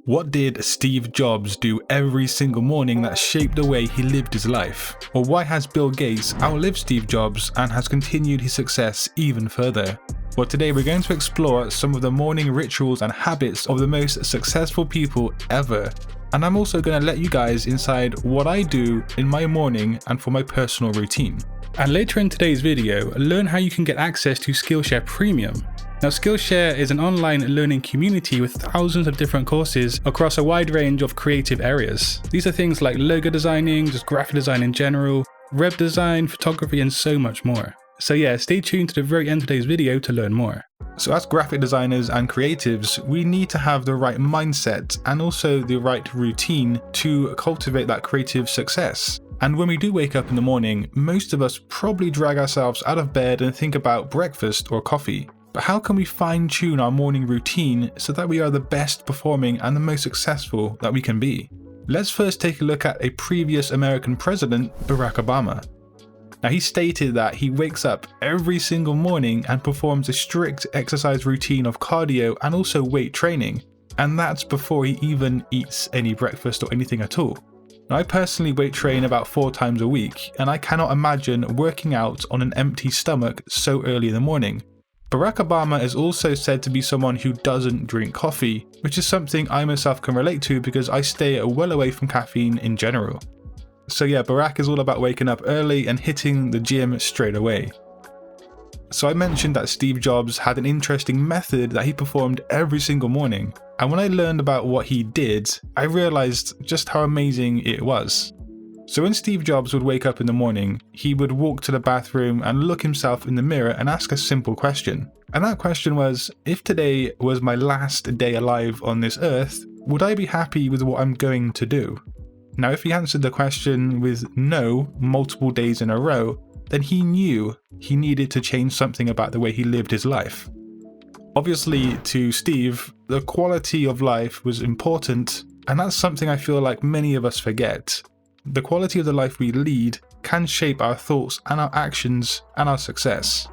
What did Steve Jobs do every single morning that shaped the way he lived his life? Or why has Bill Gates outlived Steve Jobs and has continued his success even further? Well, today we're going to explore some of the morning rituals and habits of the most successful people ever. And I'm also going to let you guys inside what I do in my morning and for my personal routine. And later in today's video, learn how you can get access to Skillshare Premium. Now, Skillshare is an online learning community with thousands of different courses across a wide range of creative areas. These are things like logo designing, just graphic design in general, web design, photography, and so much more. So yeah, stay tuned to the very end of today's video to learn more. So as graphic designers and creatives, we need to have the right mindset and also the right routine to cultivate that creative success. And when we do wake up in the morning, most of us probably drag ourselves out of bed and think about breakfast or coffee. But how can we fine-tune our morning routine so that we are the best performing and the most successful that we can be? Let's first take a look at a previous American president, Barack Obama. Now, he stated that he wakes up every single morning and performs a strict exercise routine of cardio and also weight training, and that's before he even eats any breakfast or anything at all. Now, I personally weight train about 4 times a week, and I cannot imagine working out on an empty stomach so early in the morning. Barack Obama is also said to be someone who doesn't drink coffee, which is something I myself can relate to because I stay well away from caffeine in general. So yeah, Barack is all about waking up early and hitting the gym straight away. So I mentioned that Steve Jobs had an interesting method that he performed every single morning. And when I learned about what he did, I realized just how amazing it was. So when Steve Jobs would wake up in the morning, he would walk to the bathroom and look himself in the mirror and ask a simple question. And that question was, if today was my last day alive on this earth, would I be happy with what I'm going to do? Now, if he answered the question with no multiple days in a row, then he knew he needed to change something about the way he lived his life. Obviously, to Steve, the quality of life was important, and that's something I feel like many of us forget. The quality of the life we lead can shape our thoughts and our actions and our success.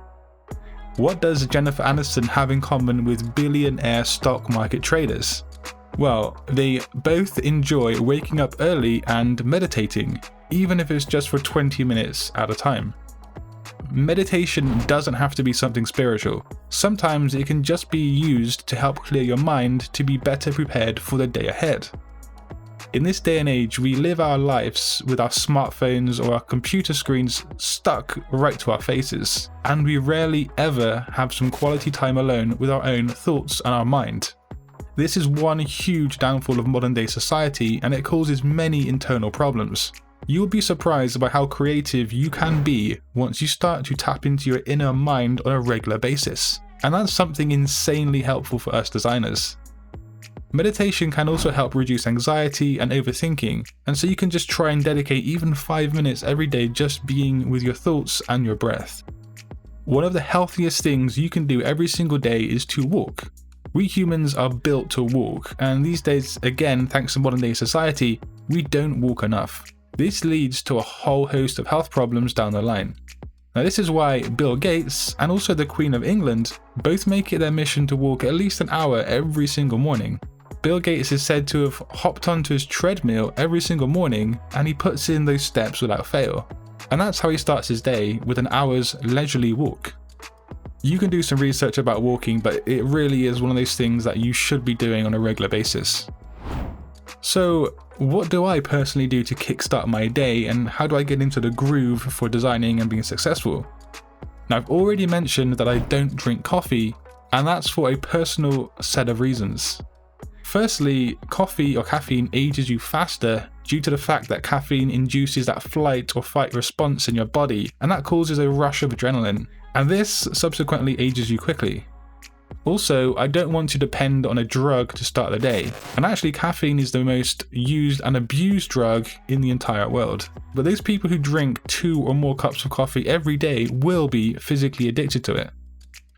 What does Jennifer Aniston have in common with billionaire stock market traders? Well, they both enjoy waking up early and meditating, even if it's just for 20 minutes at a time. Meditation doesn't have to be something spiritual. Sometimes it can just be used to help clear your mind to be better prepared for the day ahead. In this day and age, we live our lives with our smartphones or our computer screens stuck right to our faces, and we rarely ever have some quality time alone with our own thoughts and our mind. This is one huge downfall of modern day society, and it causes many internal problems. You will be surprised by how creative you can be once you start to tap into your inner mind on a regular basis, and that's something insanely helpful for us designers. Meditation can also help reduce anxiety and overthinking, and so you can just try and dedicate even 5 minutes every day just being with your thoughts and your breath. One of the healthiest things you can do every single day is to walk. We humans are built to walk, and these days, again, thanks to modern day society, we don't walk enough. This leads to a whole host of health problems down the line. Now, this is why Bill Gates and also the Queen of England both make it their mission to walk at least an hour every single morning. Bill Gates is said to have hopped onto his treadmill every single morning, and he puts in those steps without fail. And that's how he starts his day, with an hour's leisurely walk. You can do some research about walking, but it really is one of those things that you should be doing on a regular basis. So, what do I personally do to kickstart my day, and how do I get into the groove for designing and being successful? Now, I've already mentioned that I don't drink coffee, and that's for a personal set of reasons. Firstly, coffee or caffeine ages you faster due to the fact that caffeine induces that flight or fight response in your body, and that causes a rush of adrenaline, and this subsequently ages you quickly. Also, I don't want to depend on a drug to start the day, and actually caffeine is the most used and abused drug in the entire world. But those people who drink 2 or more cups of coffee every day will be physically addicted to it.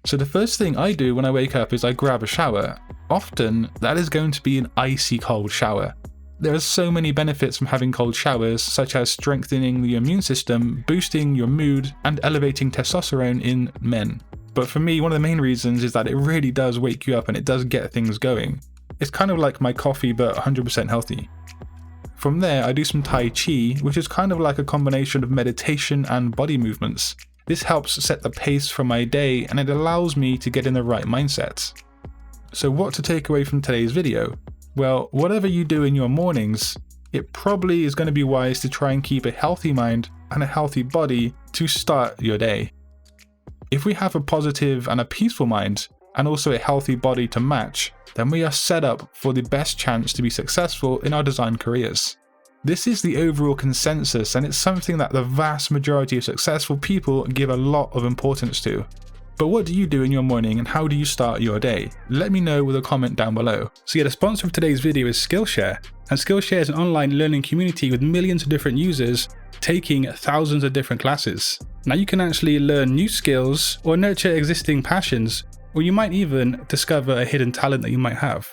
So the first thing I do when I wake up is I grab a shower. Often, that is going to be an icy cold shower. There are so many benefits from having cold showers, such as strengthening the immune system, boosting your mood, and elevating testosterone in men. But for me, one of the main reasons is that it really does wake you up and it does get things going. It's kind of like my coffee but 100% healthy. From there, I do some Tai Chi, which is kind of like a combination of meditation and body movements. This helps set the pace for my day and it allows me to get in the right mindset. So what to take away from today's video? Well, whatever you do in your mornings, it probably is going to be wise to try and keep a healthy mind and a healthy body to start your day. If we have a positive and a peaceful mind, and also a healthy body to match, then we are set up for the best chance to be successful in our design careers. This is the overall consensus, and it's something that the vast majority of successful people give a lot of importance to. But what do you do in your morning and how do you start your day? Let me know with a comment down below. So yeah, the sponsor of today's video is Skillshare, and Skillshare is an online learning community with millions of different users taking thousands of different classes. Now you can actually learn new skills or nurture existing passions, or you might even discover a hidden talent that you might have.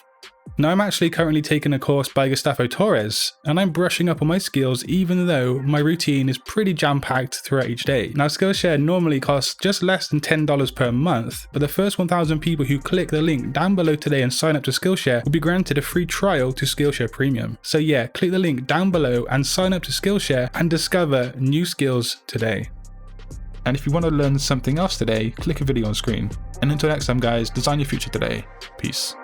Now I'm actually currently taking a course by Satori, and I'm brushing up on my skills even though my routine is pretty jam-packed throughout each day. Now Skillshare normally costs just less than $10 per month, but the first 1,000 people who click the link down below today and sign up to Skillshare will be granted a free trial to Skillshare Premium. So yeah, click the link down below and sign up to Skillshare and discover new skills today. And if you want to learn something else today, click a video on screen. And until next time guys, design your future today. Peace.